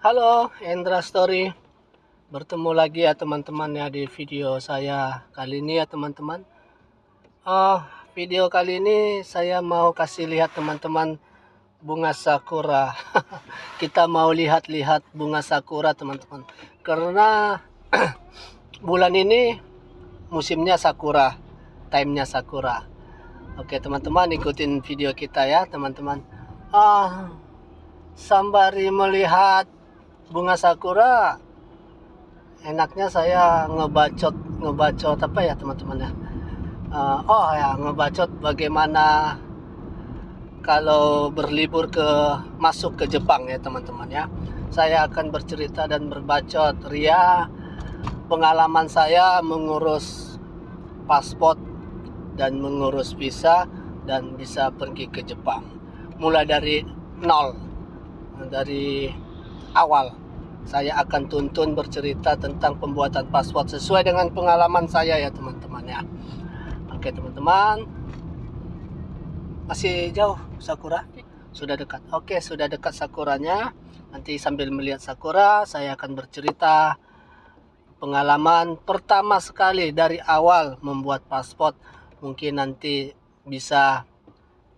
Halo, Endra Story. Bertemu lagi ya teman-teman ya di video saya kali ini ya teman-teman. Oh, video kali ini saya mau kasih lihat teman-teman bunga sakura. Kita mau lihat-lihat bunga sakura teman-teman. Karena bulan ini musimnya sakura, timenya sakura. Oke teman-teman, ikutin video kita ya teman-teman. Sembari melihat bunga sakura, enaknya saya ngebacot apa ya teman-teman ya. Ngebacot bagaimana kalau berlibur masuk ke Jepang ya teman-teman ya. Saya akan bercerita dan berbacot ria pengalaman saya mengurus paspor dan mengurus visa dan bisa pergi ke Jepang. Mulai dari nol, dari awal. Saya akan tuntun bercerita tentang pembuatan paspor sesuai dengan pengalaman saya ya teman-teman ya. Oke teman-teman, masih jauh sakura? Sudah dekat. Oke, sudah dekat sakuranya. Nanti sambil melihat sakura, saya akan bercerita pengalaman pertama sekali dari awal membuat paspor. Mungkin nanti bisa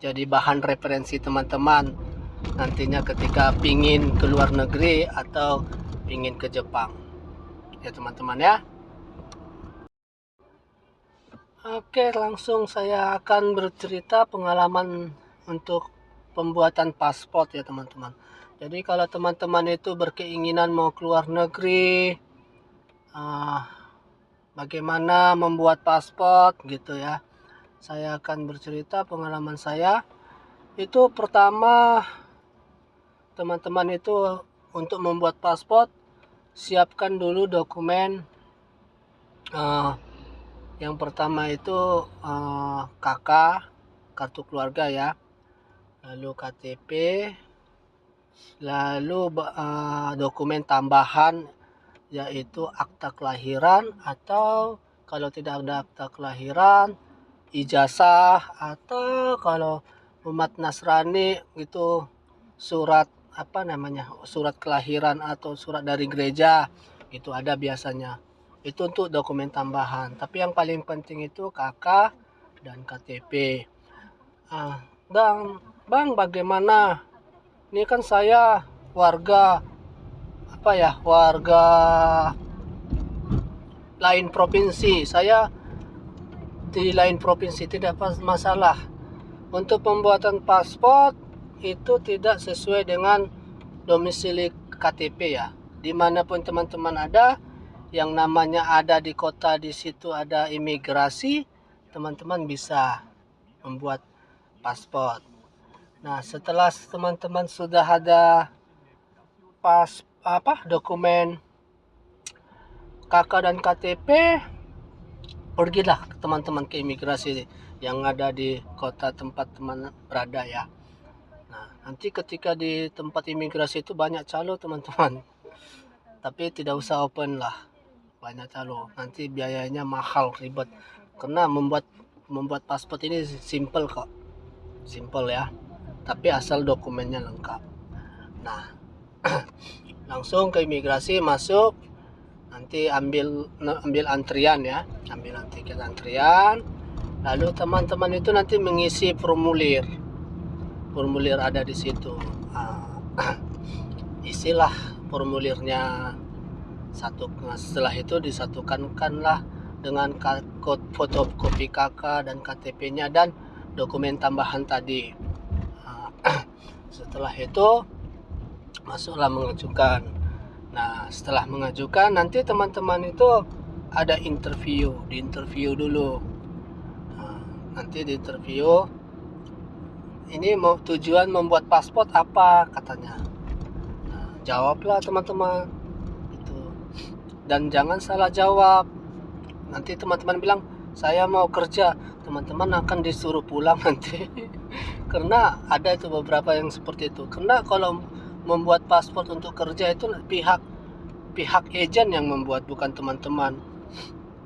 jadi bahan referensi teman-teman nantinya ketika pingin ke luar negeri atau pingin ke Jepang ya teman-teman ya. Oke, langsung saya akan bercerita pengalaman untuk pembuatan paspor ya teman-teman. Jadi kalau teman-teman itu berkeinginan mau keluar negeri, bagaimana membuat paspor gitu ya, saya akan bercerita pengalaman saya. Itu pertama, teman-teman itu untuk membuat paspor, siapkan dulu dokumen. Yang pertama itu KK, kartu keluarga ya, lalu KTP, lalu dokumen tambahan yaitu akta kelahiran, atau kalau tidak ada akta kelahiran, ijazah, atau kalau umat Nasrani itu surat surat kelahiran atau surat dari gereja, itu ada biasanya. Itu untuk dokumen tambahan, tapi yang paling penting itu KK dan KTP. Dan Bang, bagaimana, ini kan saya warga warga lain provinsi, saya di lain provinsi, tidak masalah. Untuk pembuatan paspor itu tidak sesuai dengan domisili KTP ya. Dimanapun teman-teman ada, yang namanya ada di kota, di situ ada imigrasi, teman-teman bisa membuat paspor. Nah, setelah teman-teman sudah ada dokumen KK dan KTP, pergilah teman-teman ke imigrasi yang ada di kota tempat teman berada ya. Nah, nanti ketika di tempat imigrasi itu banyak calo teman-teman, tapi tidak usah open lah, banyak calo, nanti biayanya mahal, ribet. Karena membuat paspor ini simple kok, simple ya, tapi asal dokumennya lengkap. Nah, langsung ke imigrasi, masuk, nanti ambil antrian ya, ambil tiket antrian, lalu teman-teman itu nanti mengisi formulir ada di situ. Isilah formulirnya satu. Setelah itu disatukanlah dengan fotokopi KK dan KTP-nya dan dokumen tambahan tadi. Setelah itu masuklah mengajukan. Nah, setelah mengajukan, nanti teman-teman itu ada interview, di interview dulu. Nanti di interview, ini mau tujuan membuat paspor apa katanya. Nah, jawablah teman-teman itu, dan jangan salah jawab. Nanti teman-teman bilang saya mau kerja, teman-teman akan disuruh pulang nanti. Karena ada itu beberapa yang seperti itu. Karena kalau membuat paspor untuk kerja itu pihak agen yang membuat, bukan teman-teman.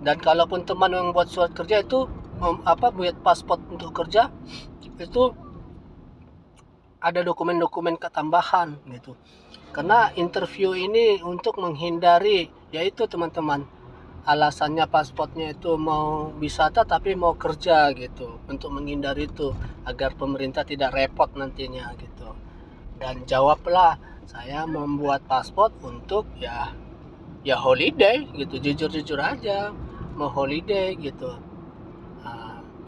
Dan kalaupun teman yang membuat surat kerja itu buat paspor untuk kerja, itu ada dokumen-dokumen ketambahan gitu. Karena interview ini untuk menghindari, yaitu teman-teman, alasannya pasportnya itu mau wisata tapi mau kerja gitu, untuk menghindari itu agar pemerintah tidak repot nantinya gitu. Dan jawablah, saya membuat pasport untuk ya holiday gitu, jujur-jujur aja, mau holiday gitu.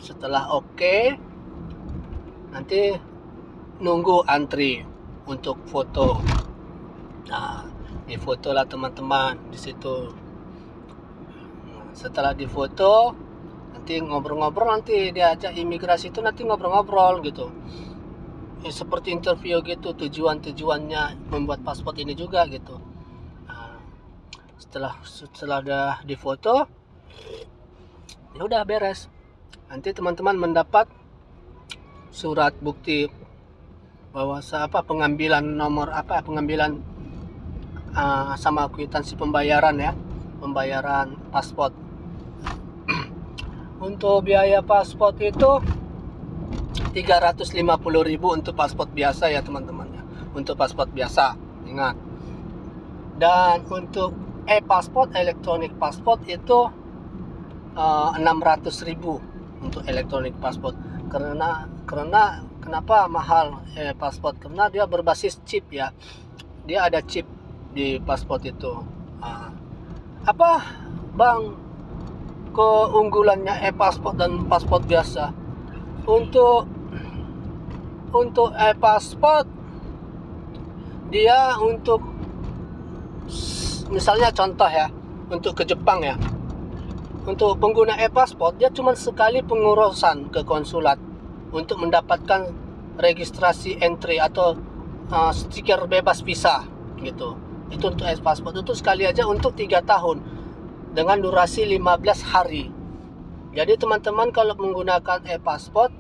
Setelah oke, nanti nunggu antri untuk foto. Nah, difoto lah teman-teman di situ. Setelah difoto, nanti ngobrol-ngobrol, nanti diajak imigrasi itu nanti ngobrol-ngobrol gitu. Seperti interview gitu, tujuannya membuat paspor ini juga gitu. Nah, setelah udah difoto, ya udah beres. Nanti teman-teman mendapat surat bukti bahwa pengambilan nomor pengambilan sama kwitansi pembayaran ya, pembayaran paspor. Untuk biaya paspor itu 350.000 untuk paspor biasa ya teman-teman ya. Untuk paspor biasa, ingat. Dan untuk e-paspor, elektronik paspor itu 600.000 untuk elektronik paspor. Karena kenapa mahal paspor? Karena dia berbasis chip ya. Dia ada chip di paspor itu. Apa Bang keunggulannya e-paspor dan paspor biasa? Untuk e-paspor, dia untuk misalnya contoh ya, untuk ke Jepang ya, untuk pengguna e-paspor dia cuma sekali pengurusan ke konsulat untuk mendapatkan registrasi entry atau stiker bebas visa gitu. Itu untuk e-paspor itu sekali aja untuk 3 tahun dengan durasi 15 hari. Jadi teman-teman kalau menggunakan e-paspor,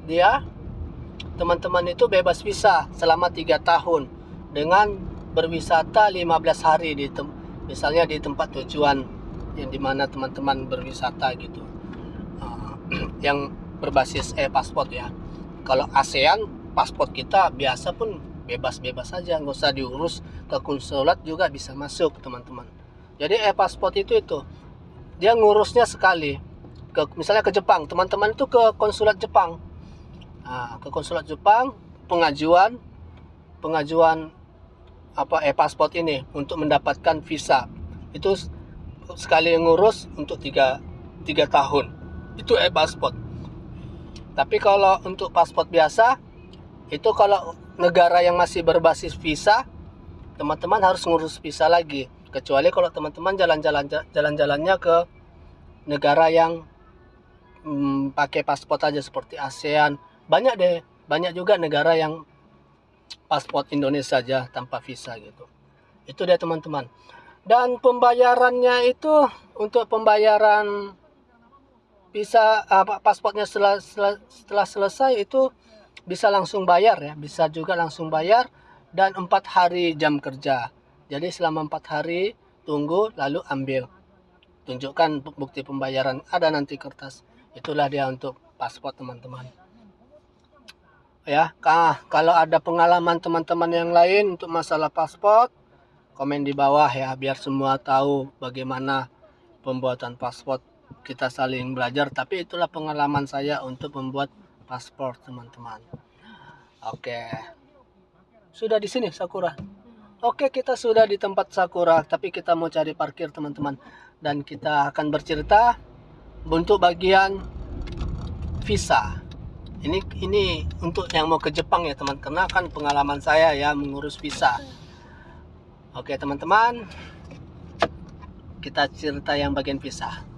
teman-teman itu bebas visa selama 3 tahun dengan berwisata 15 hari misalnya di tempat tujuan yang dimana teman-teman berwisata gitu, yang berbasis e-paspor ya. Kalau ASEAN, paspor kita biasa pun bebas-bebas saja, nggak usah diurus ke konsulat juga bisa masuk teman-teman. Jadi e-paspor itu dia ngurusnya sekali. Misalnya ke Jepang, teman-teman itu ke konsulat Jepang. Ke konsulat Jepang, pengajuan e-paspor ini untuk mendapatkan visa. Itu sekali ngurus untuk 3 tahun. Itu e-paspor. Tapi kalau untuk paspor biasa, itu kalau negara yang masih berbasis visa, teman-teman harus ngurus visa lagi. Kecuali kalau teman-teman jalan-jalannya ke negara yang pakai paspor aja seperti ASEAN. Banyak juga negara yang paspor Indonesia aja tanpa visa gitu. Itu dia teman-teman. Dan pembayarannya itu untuk pembayaran visa paspornya setelah selesai itu bisa langsung bayar ya, bisa juga langsung bayar, dan 4 hari jam kerja. Jadi selama 4 hari tunggu lalu ambil. Tunjukkan bukti pembayaran, ada nanti kertas. Itulah dia untuk paspor teman-teman. Ya, kalau ada pengalaman teman-teman yang lain untuk masalah paspor, komen di bawah ya, biar semua tahu bagaimana pembuatan paspor. Kita saling belajar, tapi itulah pengalaman saya untuk membuat paspor teman-teman. Oke. Sudah di sini Sakura. Oke, kita sudah di tempat Sakura, tapi kita mau cari parkir teman-teman. Dan kita akan bercerita untuk bagian visa. Ini untuk yang mau ke Jepang ya teman, karena kan pengalaman saya ya mengurus visa. Oke teman-teman, kita cerita yang bagian visa.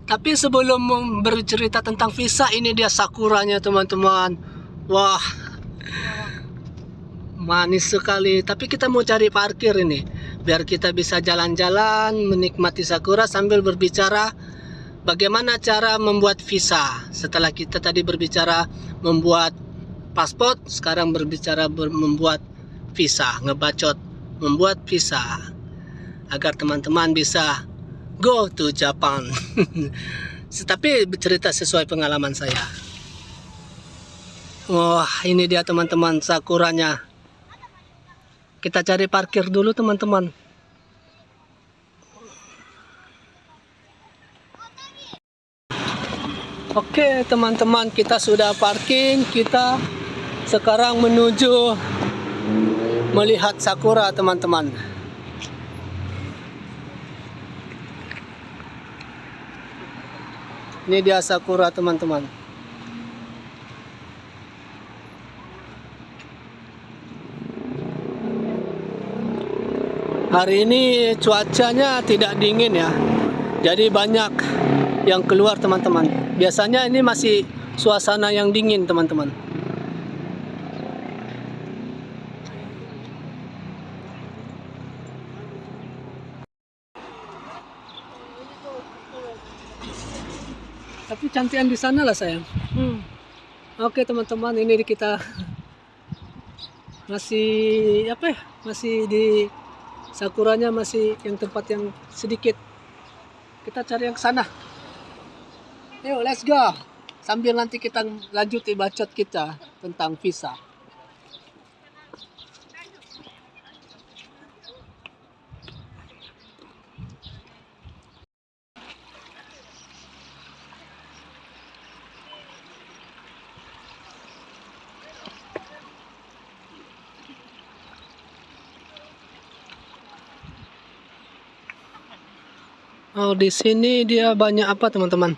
Tapi sebelum bercerita tentang visa, ini dia Sakuranya teman-teman. Wah, manis sekali. Tapi kita mau cari parkir ini, biar kita bisa jalan-jalan menikmati Sakura sambil berbicara bagaimana cara membuat visa. Setelah kita tadi berbicara membuat paspor, sekarang berbicara membuat visa, ngebacot membuat visa agar teman-teman bisa go to Japan. Tapi cerita sesuai pengalaman saya. Wah, ini dia teman-teman sakuranya. Kita cari parkir dulu teman-teman. Oke teman-teman, kita sudah parking. Kita sekarang menuju melihat sakura teman-teman. Ini dia sakura teman-teman. Hari ini cuacanya tidak dingin ya. Jadi banyak yang keluar teman-teman. Biasanya ini masih suasana yang dingin teman-teman. Tapi cantikan di sana lah sayang. Oke teman-teman, ini kita masih apa ya? Masih di sakuranya, masih yang tempat yang sedikit. Kita cari yang sana. Yuk, let's go. Sambil nanti kita lanjut bacot kita tentang visa. Oh, di sini dia banyak apa teman-teman?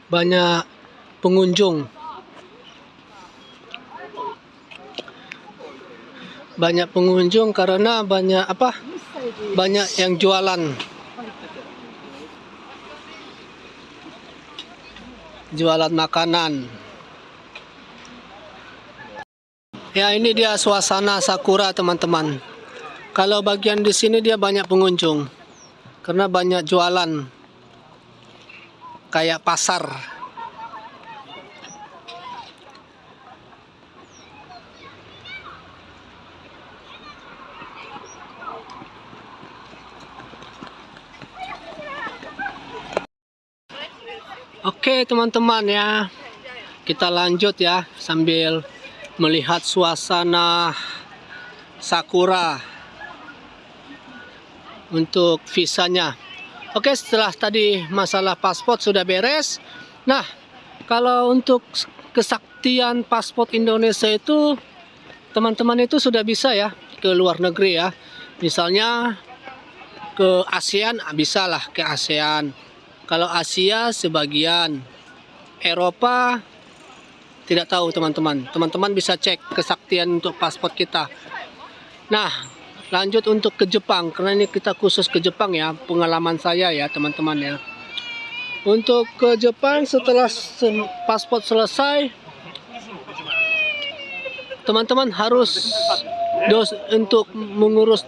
Banyak pengunjung. Banyak pengunjung karena banyak apa? Banyak yang jualan. Jualan makanan. Ya, ini dia suasana sakura teman-teman. Kalau bagian di sini dia banyak pengunjung. Karena banyak jualan. Kayak pasar. Oke teman-teman ya. Kita lanjut ya sambil melihat suasana sakura untuk visanya. Oke, setelah tadi masalah paspor sudah beres. Nah, kalau untuk kesaktian paspor Indonesia itu teman-teman itu sudah bisa ya ke luar negeri ya. Misalnya ke ASEAN, bisa lah ke ASEAN. Kalau Asia sebagian, Eropa tidak tahu teman-teman. Teman-teman bisa cek kesaktian untuk paspor kita. Nah, lanjut untuk ke Jepang, karena ini kita khusus ke Jepang ya, pengalaman saya ya teman-teman ya. Untuk ke Jepang setelah paspor selesai, teman-teman harus untuk mengurus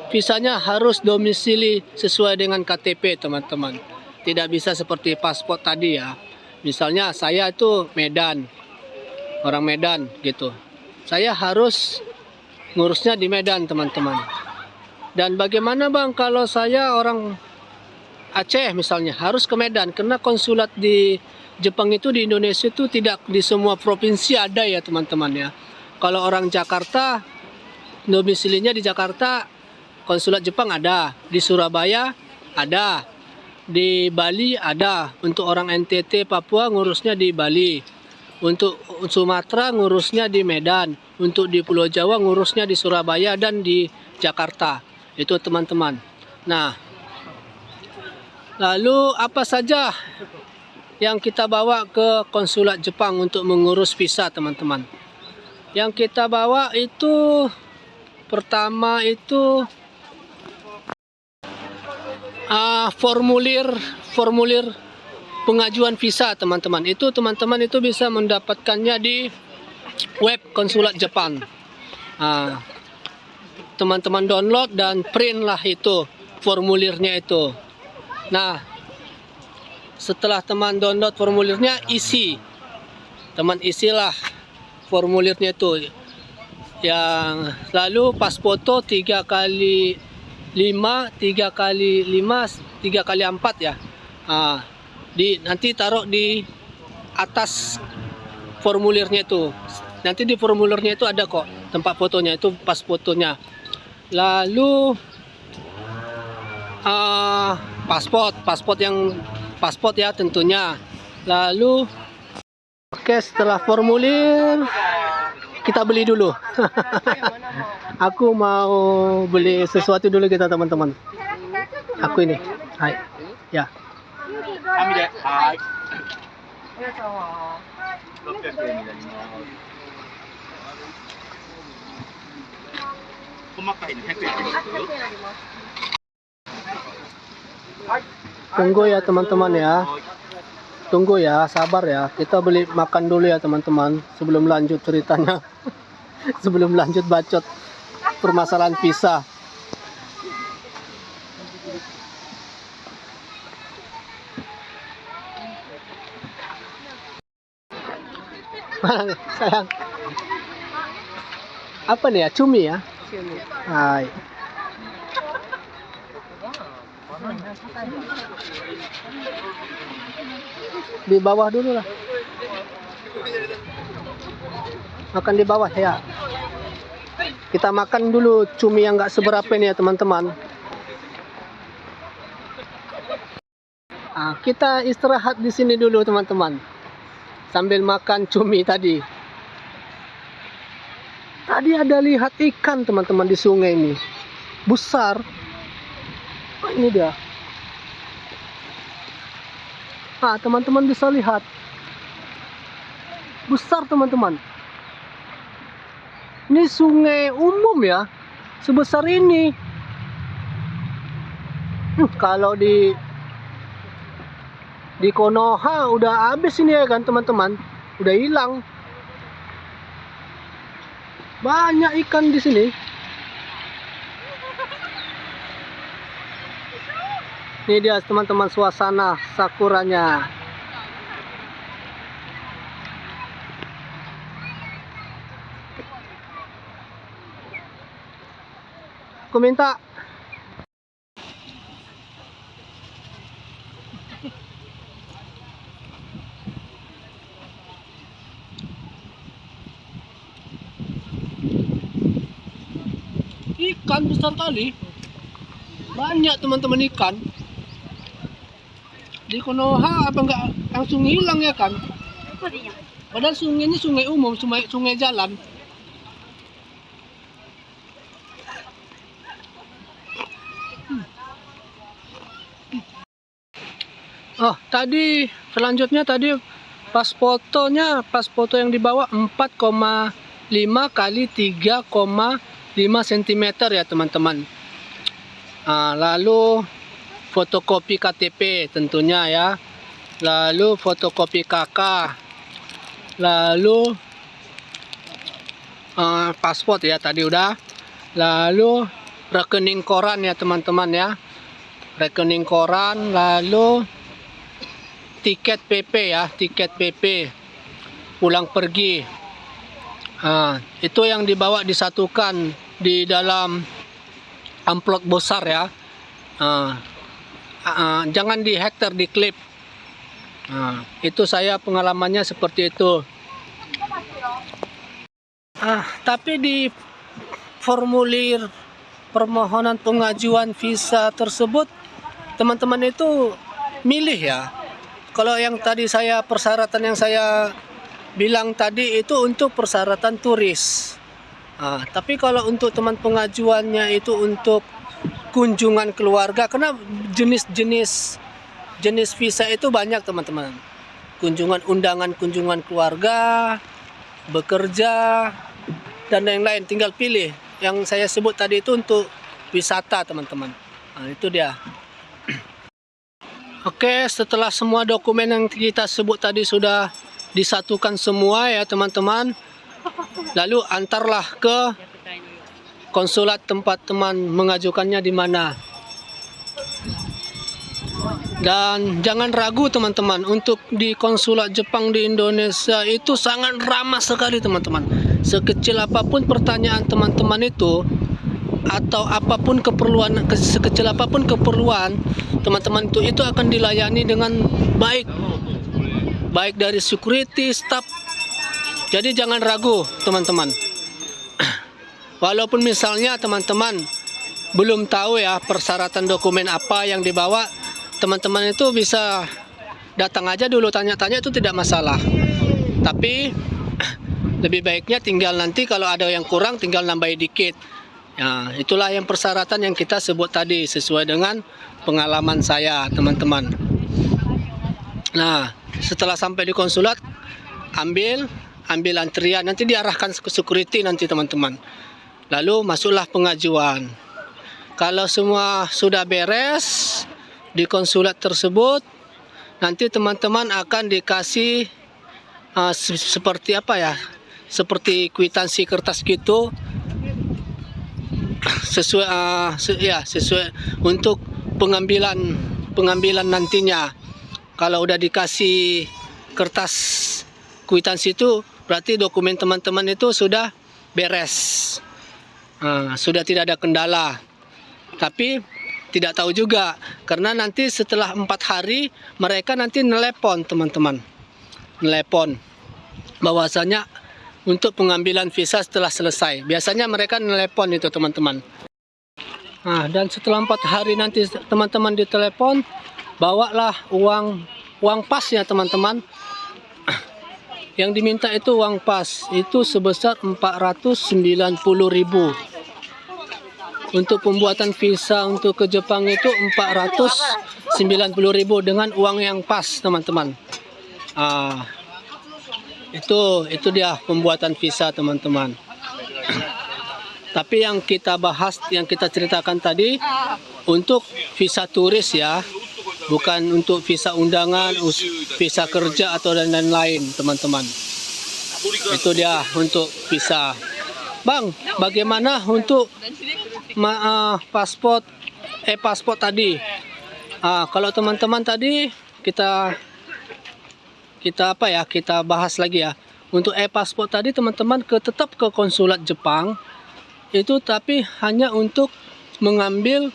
visanya harus domisili sesuai dengan KTP teman-teman. Tidak bisa seperti paspor tadi ya. Misalnya saya itu Medan, orang Medan gitu. Saya harus ngurusnya di Medan teman-teman. Dan bagaimana bang kalau saya orang Aceh misalnya harus ke Medan, karena konsulat di Jepang itu di Indonesia itu tidak di semua provinsi ada ya teman-teman ya. Kalau orang Jakarta domisilinya di Jakarta, konsulat Jepang ada, di Surabaya ada, di Bali ada. Untuk orang NTT Papua ngurusnya di Bali, untuk Sumatera ngurusnya di Medan, untuk di Pulau Jawa ngurusnya di Surabaya dan di Jakarta. Itu teman-teman. Nah, lalu apa saja yang kita bawa ke konsulat Jepang untuk mengurus visa teman-teman? Yang kita bawa itu pertama itu formulir pengajuan visa teman-teman. Itu teman-teman itu bisa mendapatkannya di web konsulat Jepang. Teman-teman download dan print lah itu formulirnya itu. Nah, setelah teman download formulirnya, isi. Teman isilah formulirnya itu. Yang lalu pas foto 3x5, 3x5, 3x4 ya. Nanti taruh di atas formulirnya itu. Nanti di formulirnya itu ada kok tempat fotonya, itu pas fotonya. Lalu pasport ya tentunya. Lalu oke, setelah formulir kita beli dulu. Aku mau beli sesuatu dulu kita teman-teman. Aku ini. Hai. Ya. 600円になります。細かいの100円ありますよ。Tunggu ya teman-teman ya. Tunggu ya, sabar ya. Kita beli makan dulu ya teman-teman sebelum lanjut ceritanya. Sebelum lanjut bacot permasalahan visa. Mana nih, sayang? Apa nih ya? Cumi ya? Cumi. Hai. Di bawah dulu lah. Makan di bawah ya. Kita makan dulu cumi yang nggak seberapa nih ya teman-teman. Kita istirahat di sini dulu teman-teman. Sambil makan cumi tadi. Tadi ada lihat ikan teman-teman di sungai ini. Besar. Oh, ini dia. Teman-teman bisa lihat. Besar teman-teman. Ini sungai umum ya. Sebesar ini. Kalau di Konoha udah habis ini ya kan teman-teman. Udah hilang. Banyak ikan di sini. Ini dia teman-teman suasana sakuranya. Aku minta ikan besar kali. Banyak teman-teman ikan. Di Konoha apa enggak langsung hilang ya kan? Padahal sungai ini sungai umum, sungai jalan. Oh, tadi selanjutnya tadi pas foto yang dibawa 4,5 kali 3,5 cm ya teman-teman. Lalu fotokopi KTP tentunya ya. Lalu fotokopi KK. Lalu paspor ya tadi udah. Lalu rekening koran ya teman-teman ya. Rekening koran, lalu tiket PP ya, tiket PP pulang pergi. Itu yang dibawa disatukan di dalam amplop besar ya. Jangan di hektar, di klip. Itu saya pengalamannya seperti itu. Tapi di formulir permohonan pengajuan visa tersebut teman-teman itu milih ya. Kalau yang tadi persyaratan yang saya bilang tadi itu untuk persyaratan turis. Tapi kalau untuk teman pengajuannya itu untuk kunjungan keluarga, karena jenis visa itu banyak teman-teman. Undangan kunjungan keluarga, bekerja, dan lain-lain. Tinggal pilih. Yang saya sebut tadi itu untuk wisata teman-teman. Itu dia. Oke, setelah semua dokumen yang kita sebut tadi sudah disatukan semua ya teman-teman. Lalu antarlah ke konsulat tempat teman mengajukannya di mana. Dan jangan ragu teman-teman, untuk di konsulat Jepang di Indonesia itu sangat ramah sekali teman-teman. Sekecil apapun pertanyaan teman-teman itu, atau apapun keperluan, sekecil apapun keperluan teman-teman itu akan dilayani dengan baik. Baik dari security, staff Jadi jangan ragu teman-teman. Walaupun misalnya teman-teman belum tahu ya persyaratan dokumen apa yang dibawa, teman-teman itu bisa datang aja dulu tanya-tanya, itu tidak masalah. Tapi lebih baiknya tinggal nanti kalau ada yang kurang tinggal nambahin dikit. Ya, itulah yang persyaratan yang kita sebut tadi sesuai dengan pengalaman saya, teman-teman. Nah, setelah sampai di konsulat, ambil antrian, nanti diarahkan ke security nanti, teman-teman. Lalu masuklah pengajuan. Kalau semua sudah beres di konsulat tersebut, nanti teman-teman akan dikasih seperti apa ya? Seperti kwitansi kertas gitu. Sesuai sesuai untuk pengambilan nantinya. Kalau udah dikasih kertas kwitansi itu berarti dokumen teman-teman itu sudah beres, sudah tidak ada kendala. Tapi tidak tahu juga karena nanti setelah 4 hari mereka nanti nelepon, teman-teman, nelepon bahwasanya untuk pengambilan visa setelah selesai. Biasanya mereka nelepon itu, teman-teman. Nah, dan setelah 4 hari nanti teman-teman ditelepon, bawalah uang pasnya, teman-teman. Yang diminta itu uang pas, itu sebesar 490.000. Untuk pembuatan visa untuk ke Jepang itu 490.000 dengan uang yang pas, teman-teman. Itu dia pembuatan visa, teman-teman. Tapi yang kita bahas, yang kita ceritakan tadi untuk visa turis ya, bukan untuk visa undangan, visa kerja atau dan lain-lain, teman-teman. Itu dia untuk visa. Bang, bagaimana untuk paspor tadi? Kalau teman-teman tadi kita bahas lagi ya. Untuk paspor tadi teman-teman tetap ke konsulat Jepang itu, tapi hanya untuk mengambil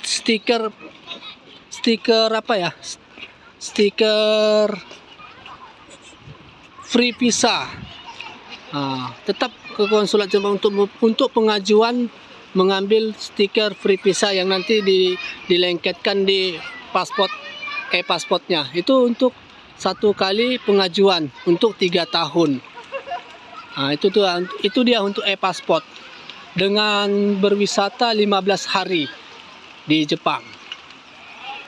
stiker free visa. Tetap ke konsulat Jepang untuk pengajuan mengambil stiker free visa yang nanti dilengketkan di pasportnya. Itu untuk 1 kali pengajuan untuk 3 tahun. Itu dia untuk pasport dengan berwisata 15 hari di Jepang.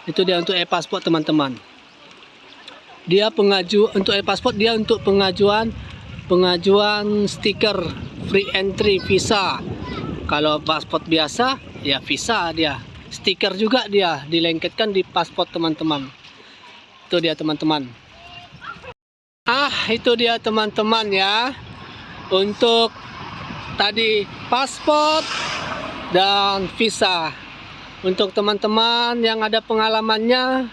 Itu dia untuk pasport, teman-teman. Dia untuk pasport, dia untuk pengajuan stiker free entry visa. Kalau pasport biasa ya visa, dia stiker juga dia dilengketkan di pasport, teman-teman. Itu dia, teman-teman. Itu dia, teman-teman ya, untuk tadi pasport dan visa. Untuk teman-teman yang ada pengalamannya,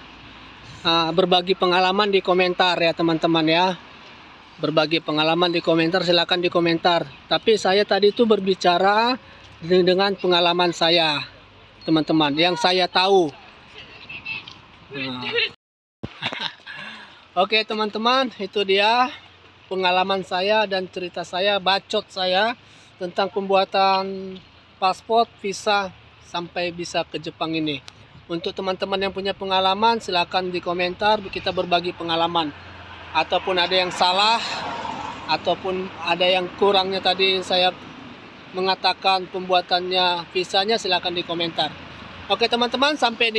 berbagi pengalaman di komentar ya, teman-teman ya. Berbagi pengalaman di komentar, silakan di komentar. Tapi saya tadi itu berbicara dengan pengalaman saya, teman-teman, yang saya tahu. Oke, teman-teman, itu dia pengalaman saya dan cerita saya, bacot saya tentang pembuatan paspor, visa sampai bisa ke Jepang ini. Untuk teman-teman yang punya pengalaman, silakan di komentar, kita berbagi pengalaman. Ataupun ada yang salah, ataupun ada yang kurangnya tadi saya mengatakan pembuatannya, visanya, silakan di komentar. Oke, teman-teman, sampai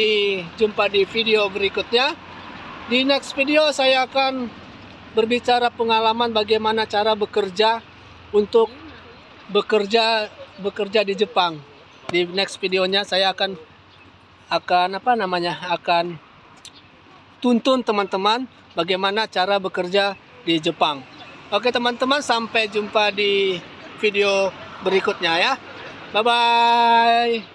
jumpa di video berikutnya. Di next video saya akan berbicara pengalaman bagaimana cara bekerja untuk bekerja di Jepang. Di next videonya saya akan tuntun teman-teman bagaimana cara bekerja di Jepang. Oke, teman-teman, sampai jumpa di video berikutnya ya. Bye bye.